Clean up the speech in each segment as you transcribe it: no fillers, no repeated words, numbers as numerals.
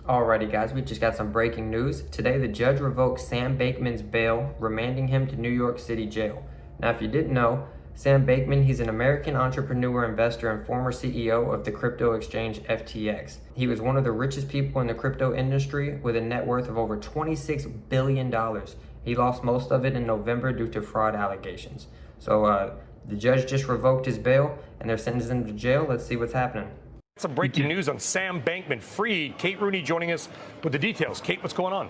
Alrighty guys, we just got some breaking news. Today the judge revoked Sam Bankman's bail, remanding him to New York City jail. Now if you didn't know, Sam Bankman, he's an American entrepreneur, investor, and former CEO of the crypto exchange FTX. He was one of the richest people in the crypto industry with a net worth of over $26 billion. He lost most of it in November due to fraud allegations. So the judge just revoked his bail and they're sentencing him to jail. Let's see what's happening. Some breaking news on Sam Bankman-Fried. Kate Rooney joining us with the details. Kate, what's going on?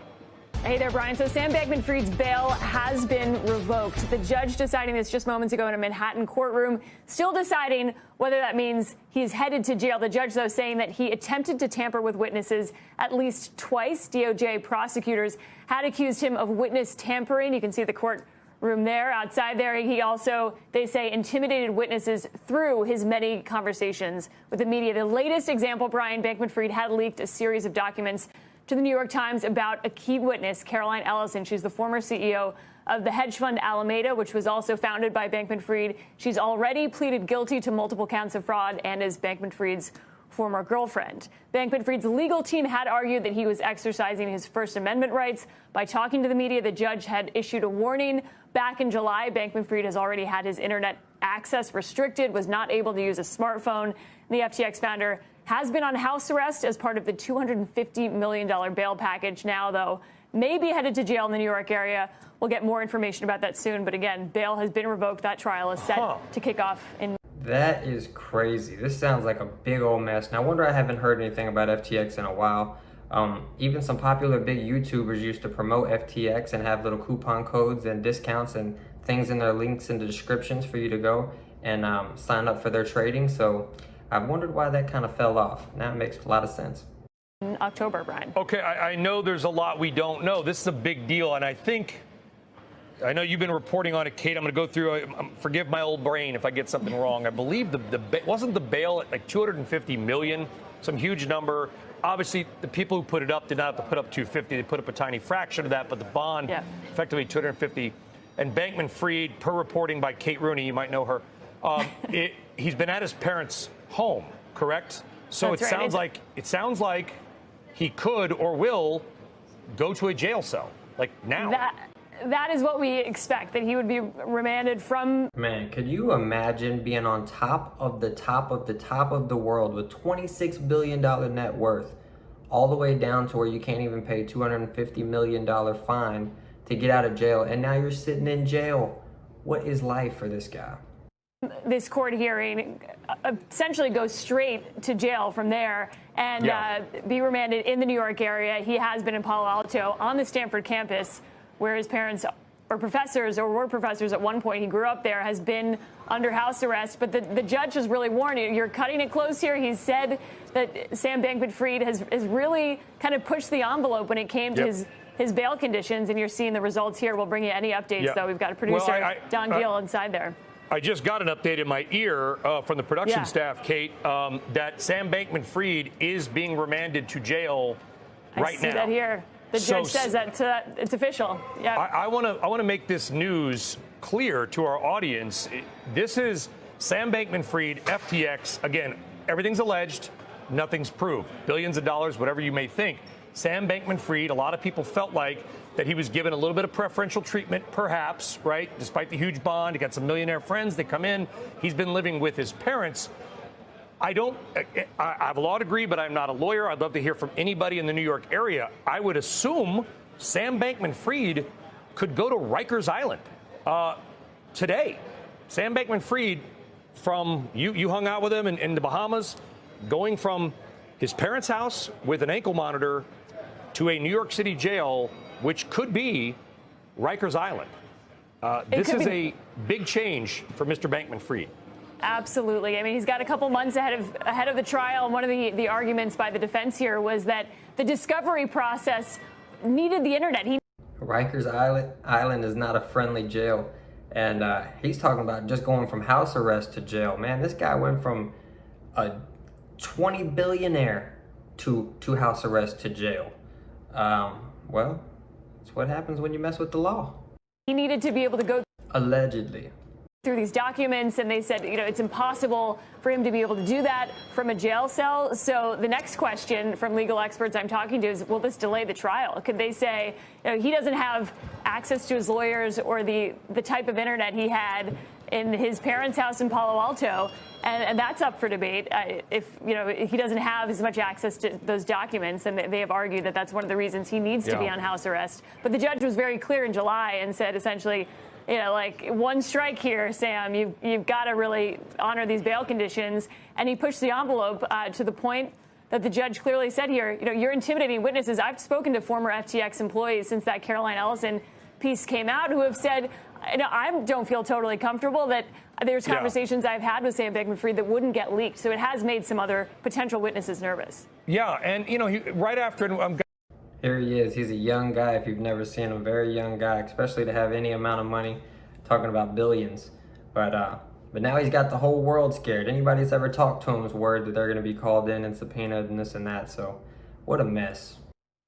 Hey there, Brian. So Sam Bankman-Fried's bail has been revoked. The judge deciding this just moments ago in a Manhattan courtroom, still deciding whether that means he's headed to jail. The judge, though, saying that he attempted to tamper with witnesses at least twice. DOJ prosecutors had accused him of witness tampering. You can see the courtroom there. Outside there, he also, they say, intimidated witnesses through his many conversations with the media. The latest example, Brian, Bankman-Fried had leaked a series of documents to the New York Times about a key witness, Caroline Ellison. She's the former CEO of the hedge fund Alameda, which was also founded by Bankman-Fried. She's already pleaded guilty to multiple counts of fraud and is Bankman-Fried's former girlfriend. Bankman-Fried's legal team had argued that he was exercising his First Amendment rights by talking to the media. The judge had issued a warning back in July. Bankman-Fried has already had his internet access restricted, was not able to use a smartphone. The FTX founder has been on house arrest as part of the $250 million bail package. Now, though, may be headed to jail in the New York area. We'll get more information about that soon. But again, bail has been revoked. That trial is set to kick off in. That is crazy. This sounds like a big old mess. Now, I wonder, I haven't heard anything about FTX in a while. Even some popular big YouTubers used to promote FTX and have little coupon codes and discounts and things in their links in the descriptions for you to go and sign up for their trading. So I've wondered why that kind of fell off. Now it makes a lot of sense. In October, Brian. Okay, I know there's a lot we don't know. This is a big deal, and I know you've been reporting on it, Kate. I'm going to go through. Forgive my old brain if I get something wrong. I believe wasn't the bail at like $250 million, some huge number. Obviously, the people who put it up did not have to put up 250. They put up a tiny fraction of that, but the bond, effectively 250. And Bankman-Fried, per reporting by Kate Rooney, you might know her, he's been at his parents' home, correct? So it sounds like he could or will go to a jail cell, like now. That is what we expect, that he would be remanded from. Man, could you imagine being on top of the top of the top of the world with $26 billion net worth, all the way down to where you can't even pay $250 million fine to get out of jail, and now you're sitting in jail? What is life for this guy? This court hearing essentially goes straight to jail from there and be remanded in the New York area. He has been in Palo Alto on the Stanford campus, where his parents are professors or were professors at one point. He grew up there, has been under house arrest. But the judge has really warned you, you're cutting it close here. He's said that Sam Bankman-Fried has really kind of pushed the envelope when it came to his bail conditions. And you're seeing the results here. We'll bring you any updates, though. We've got a producer, Don Gill, inside there. I just got an update in my ear from the production staff, Kate, that Sam Bankman-Fried is being remanded to jail right now. I see that here. The judge says that it's official. Yeah. I want to make this news clear to our audience. This is Sam Bankman-Fried, FTX. Again, everything's alleged, nothing's proved. Billions of dollars, whatever you may think. Sam Bankman-Fried, a lot of people felt like that he was given a little bit of preferential treatment, perhaps, right? Despite the huge bond, he got some millionaire friends. They come in. He's been living with his parents. I have a law degree, but I'm not a lawyer. I'd love to hear from anybody in the New York area. I would assume Sam Bankman-Fried could go to Rikers Island today. Sam Bankman-Fried, from you hung out with him in the Bahamas, going from his parents' house with an ankle monitor to a New York City jail, which could be Rikers Island. This is a big change for Mr. Bankman-Fried. Absolutely. I mean, he's got a couple months ahead of the trial. And one of the arguments by the defense here was that the discovery process needed the internet. Rikers Island is not a friendly jail. And he's talking about just going from house arrest to jail. Man, this guy went from a 20 billionaire to house arrest to jail. Well, it's what happens when you mess with the law. He needed to be able to go allegedly through these documents, and they said, it's impossible for him to be able to do that from a jail cell. So the next question from legal experts I'm talking to is, will this delay the trial? Could they say, he doesn't have access to his lawyers or the type of internet he had in his parents' house in Palo Alto, and that's up for debate. If he doesn't have as much access to those documents, and they have argued that that's one of the reasons he needs to be on house arrest. But the judge was very clear in July and said essentially, like, one strike here, Sam, you've got to really honor these bail conditions. And he pushed the envelope to the point that the judge clearly said here, you're intimidating witnesses. I've spoken to former FTX employees since that Caroline Ellison piece came out who have said, I don't feel totally comfortable that there's conversations I've had with Sam Bankman-Fried that wouldn't get leaked. So it has made some other potential witnesses nervous. Yeah, and, right after... Here he is. He's a young guy. If you've never seen him, very young guy, especially to have any amount of money, talking about billions. But now he's got the whole world scared. Anybody that's ever talked to him is worried that they're going to be called in and subpoenaed and this and that. So what a mess.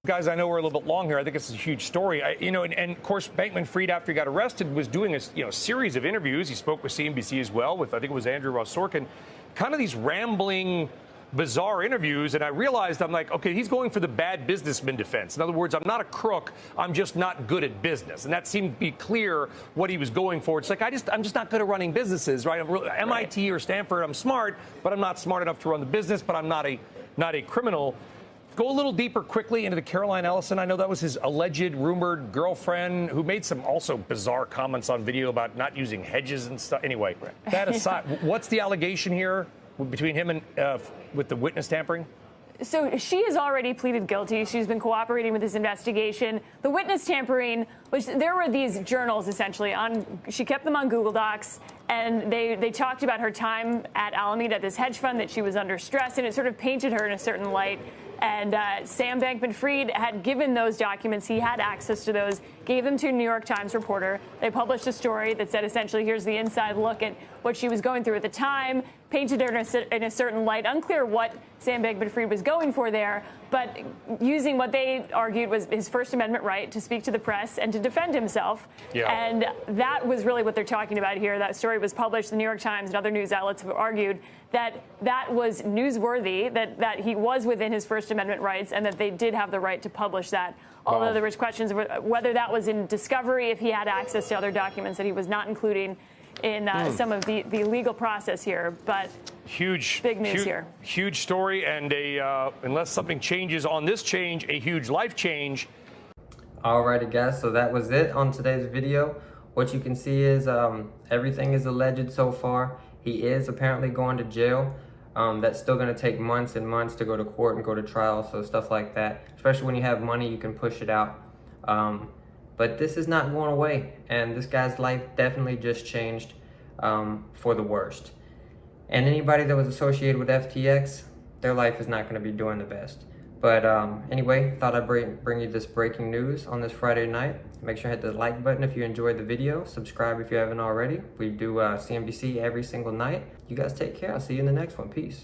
Guys, I know we're a little bit long here. I think it's a huge story. And of course, Bankman-Fried, after he got arrested, was doing a series of interviews. He spoke with CNBC as well, with, I think it was Andrew Ross Sorkin, kind of these rambling, bizarre interviews. And I realized, I'm like, okay, he's going for the bad businessman defense. In other words, I'm not a crook. I'm just not good at business. And that seemed to be clear what he was going for. It's like, I'm just not good at running businesses, right? MIT or Stanford, I'm smart, but I'm not smart enough to run the business, but I'm not a criminal. Go a little deeper quickly into the Caroline Ellison. I know that was his alleged, rumored girlfriend who made some also bizarre comments on video about not using hedges and stuff. Anyway, that aside, what's the allegation here between him and with the witness tampering? So she has already pleaded guilty. She's been cooperating with this investigation. The witness tampering, which there were these journals essentially she kept them on Google Docs, and they talked about her time at Alameda at this hedge fund, that she was under stress, and it sort of painted her in a certain light. And Sam Bankman-Fried had given those documents. He had access to those, gave them to a New York Times reporter. They published a story that said essentially, here's the inside look at what she was going through at the time, painted her in a certain light. Unclear what Sam Bankman-Fried was going for there, but using what they argued was his First Amendment right to speak to the press and to defend himself. Yeah. And that was really what they're talking about here. That story was published. The New York Times and other news outlets have argued that that was newsworthy, that he was within his First Amendment rights, and that they did have the right to publish that. Although there was questions of whether that was in discovery, if he had access to other documents that he was not including in some of the legal process here. But big news here. Huge story, and unless something changes on this change, a huge life change. Alrighty, guys, so that was it on today's video. What you can see is everything is alleged so far. He is apparently going to jail. That's still going to take months and months to go to court and go to trial, so stuff like that. Especially when you have money, you can push it out. But this is not going away, and this guy's life definitely just changed for the worst. And anybody that was associated with FTX, their life is not going to be doing the best. But anyway, thought I'd bring you this breaking news on this Friday night. Make sure to hit the like button if you enjoyed the video. Subscribe if you haven't already. We do CNBC every single night. You guys take care. I'll see you in the next one. Peace.